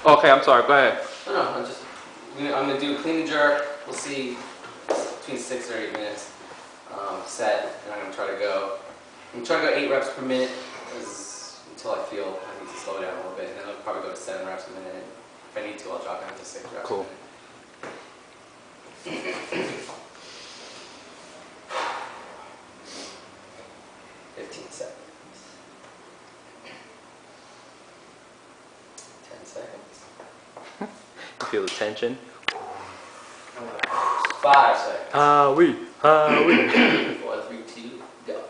Okay, I'm sorry. Go ahead. No, I'm gonna do a clean and jerk. We'll see between 6 or 8 minutes set, and I'm gonna try to go. I'm trying to go 8 reps per minute until I feel I need to slow down a little bit, and then I'll probably go to 7 reps a minute. If I need to, I'll drop down to 6 reps. Cool. A minute. 15 seconds. 10 seconds. You feel the tension? 5 seconds. We. 4, 3, 2, go.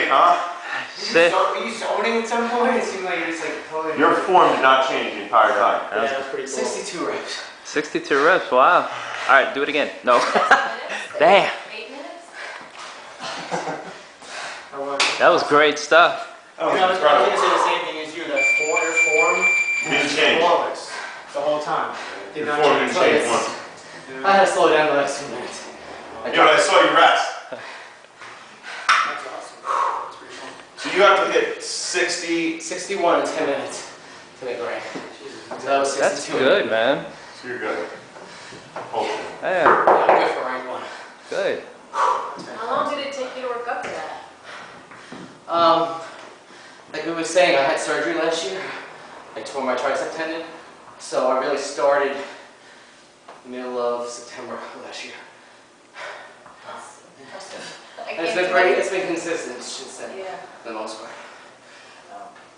great, huh? Were you zoning at some point? It seemed like you're just like totally... Your form did not change the entire time. Yeah, that was pretty cool. 62 reps. 62 reps, wow. All right, do it again. No. Damn. 8 minutes? That was great stuff. I was going to say the same thing as you. That your form Didn't change. flawless the whole time. Did Your not form change. didn't change once. I had to slow down the last 2 minutes. Yo, I saw you rest. That's awesome. That's pretty fun. So you have to hit 60. 61 in 10 minutes to make rank. So that was 62. That's good, man. So you're good. Hopefully. Yeah, Yeah, I'm good for rank 1. good. How long did it take you to work up to that? Like we were saying, I had surgery last year. I tore my tricep tendon. So I really started middle of September last year. That's impressive. I And it's can't been great, do it's been consistent, since then, Yeah. for the most part.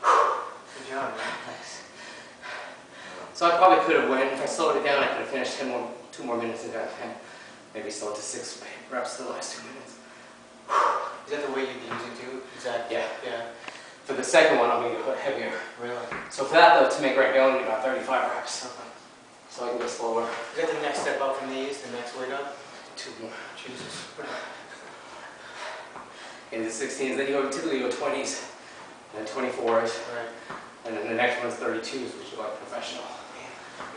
Good job, man. Thanks. So I probably could have went, if I slowed it down, I could have finished 2 more minutes and got maybe slowed to 6 reps the last 2 minutes. Is that the weight you've been using too? Is that? Yeah. Yeah. For the second one, I'm going to go heavier. Really? So for that though, to make rank, I only need about 35 reps. So I can go slower. Is that the next step up from these? The next weight up? 2 more. Jesus. In the 16s, then you typically go 20s, and then 24s, Right. and then the next one's 32s, which is like professional.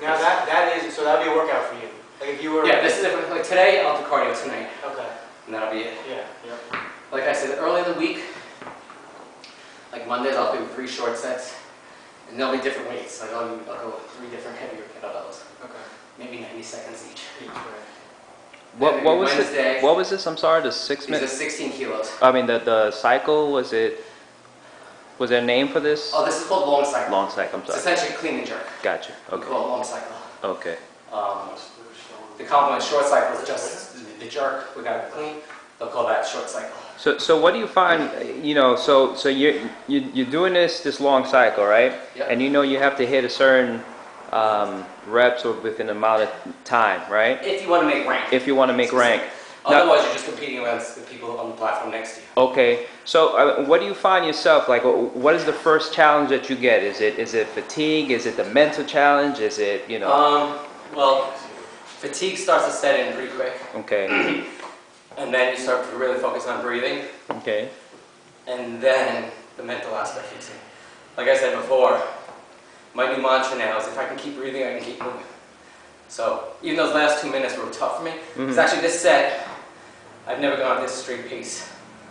Now that is, so that would be a workout for you. Like if you were... Yeah, this is different. Like today, I'll do cardio tonight, Okay. and that'll be it. Yeah, yep. Like I said, early in the week, like Mondays, I'll do 3 short sets, and they'll be different weights. Like I'll go 3 different heavier kettlebells, Okay. maybe 90 seconds each. Each, right. Then What was Wednesday, it? What was this? I'm sorry, the 6 These are minutes. 16 kilos. I mean, the cycle, was there a name for this? Oh, this is called long cycle. Long cycle, I'm It's sorry. essentially clean and jerk. Gotcha, We okay. call it long cycle. Okay. The complement short cycle is just the jerk. We got it clean. They'll call that short cycle. So what do you find, you know, so you're doing this long cycle, right? Yep. And you know you have to hit a certain reps or within an amount of time, right? If you want to make rank. If you want to make rank. Now- Otherwise, you're just competing against the people on the platform next to you. Okay, so what do you find yourself, like what is the first challenge that you get? Is it fatigue? Is it the mental challenge? Is it, you know? Well, fatigue starts to set in pretty quick. Okay, And then you start to really focus on breathing. okay, And then the mental aspect kicks in. Like I said before, my new mantra now is if I can keep breathing, I can keep moving. So even those last 2 minutes were tough for me. Because actually this set, I've never gone at this straight pace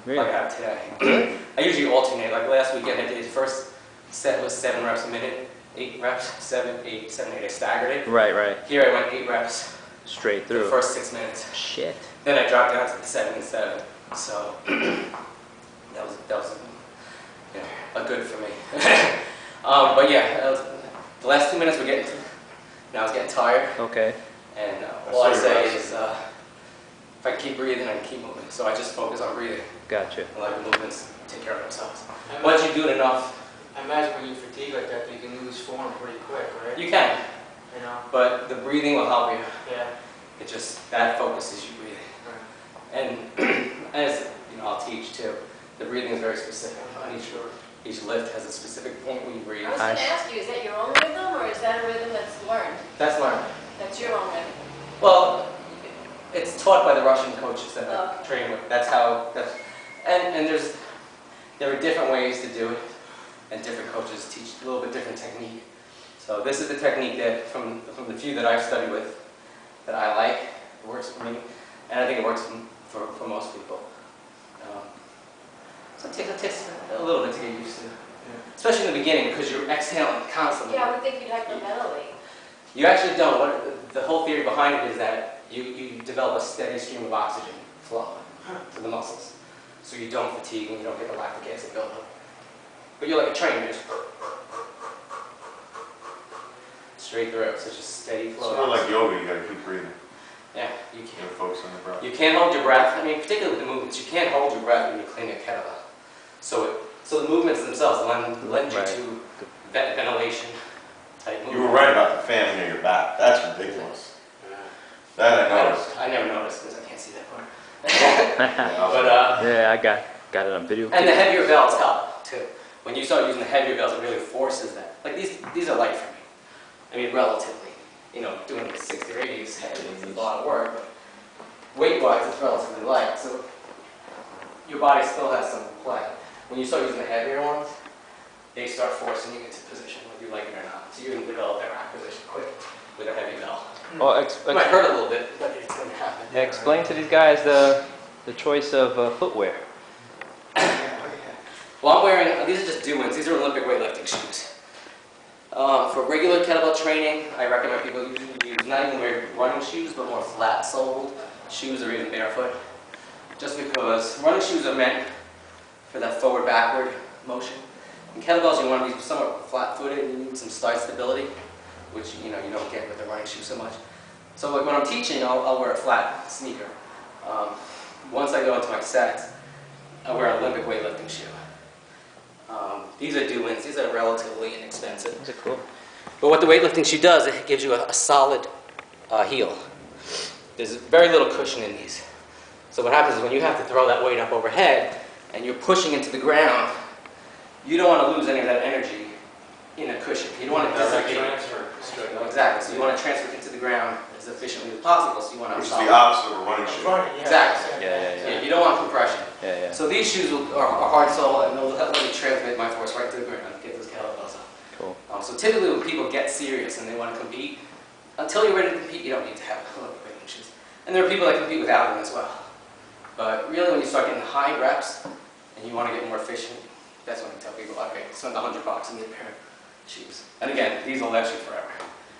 like I really? have today. I usually alternate. Like last weekend I did, first set was 7 reps a minute, 8 reps, 7, 8, 7, 8. I staggered it. Right, Here I went 8 reps straight for the through. first 6 minutes. Shit. Then I dropped down to the 7 and 7. So that was you know, a good for me. But yeah, the last 2 minutes were getting. Now I was getting tired, Okay, and all I say is if I keep breathing, I can keep moving. So I just focus on breathing. gotcha. And let the movements take care of themselves. Once you do it enough, I imagine when you fatigue like that, you can lose form pretty quick, right? you can. You know? But the breathing will help you. Yeah. It just, that focuses you breathing. Right. And as you know, I'll teach too. The breathing is very specific. On each lift has a specific point where you breathe. I was going to ask you, is that your own rhythm or is that a rhythm that's learned? That's learned. That's your own rhythm? Well, it's taught by the Russian coaches that I Okay. train with. That's how. And there are different ways to do it, and different coaches teach a little bit different technique. So this is the technique that, from the few that I've studied with, that I like. It works for me, and I think it works for most people. So it takes a little bit to get used to, especially in the beginning because you're exhaling constantly. Yeah, I would think you'd hyperventilate. You actually don't. The whole theory behind it is that you develop a steady stream of oxygen flow to the muscles. So you don't fatigue and you don't get the lactic acid buildup. But you're like a train, you're just straight through. So it's just steady flow. It's sort of like yoga, you gotta keep breathing. Yeah, you You can't. gotta focus on the breath. You can't hold your breath. I mean, particularly with the movements, you can't hold your breath when you clean a kettlebell. So the movements themselves lend you Right. to that ventilation type movement. You were right about the fanning of your back. That's ridiculous. That I noticed. I never noticed because I can't see that part. Yeah, But Yeah, I got. Got it on video. And the heavier belts help too. When you start using the heavier belts, it really forces that. Like these are light for me. I mean, relatively. You know, doing 60 or 80 is heavy. It's a lot of work, but weight-wise, it's relatively light. So your body still has some play. When you start using the heavier ones, they start forcing you into position, whether you like it or not. So you're going to develop that rack position quick with a heavy belt. Well, It might hurt a little bit, but it's going to happen. explain to these guys the choice of footwear. Well, I'm wearing, these are just do-ins. These are Olympic weightlifting shoes. For regular kettlebell training, I recommend people use not even wear running shoes, but more flat-soled shoes or even barefoot. Just because running shoes are meant for that forward-backward motion. In kettlebells, you want to be somewhat flat-footed and you need some side stability, which you don't get with the running shoe so much. So like when I'm teaching, I'll wear a flat sneaker. Once I go into my sets, I wear an Olympic weightlifting shoe. These are do-ins. These are relatively inexpensive. These are cool. But what the weightlifting shoe does, it gives you a solid heel. There's very little cushion in these. So what happens is when you have to throw that weight up overhead and you're pushing into the ground, you don't want to lose any of that energy in a cushion. You don't want to Transfer. No, exactly. So you want to transfer it into the ground as efficiently as possible. So you want to Which is the opposite of a running shoe. Exactly. Yeah. You don't want compression. Yeah. So these shoes are hard sole and they'll let me transmit my force right to the ground and get those kettlebells up. Cool. So typically when people get serious and they want to compete, until you're ready to compete, you don't need to have Olympic weightlifting shoes. And there are people that compete without them as well. But really when you start getting high reps and you want to get more efficient, that's when I tell people, okay, spend $100 and get a pair of shoes. And again, these will last you forever.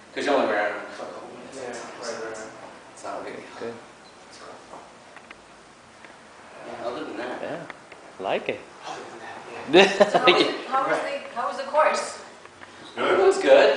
Because you only wear them for a couple minutes. Right. It's not a big deal. Good. Yeah, other than that. Yeah. Like it. Other than that, yeah. So how was the course? It's It good. was good.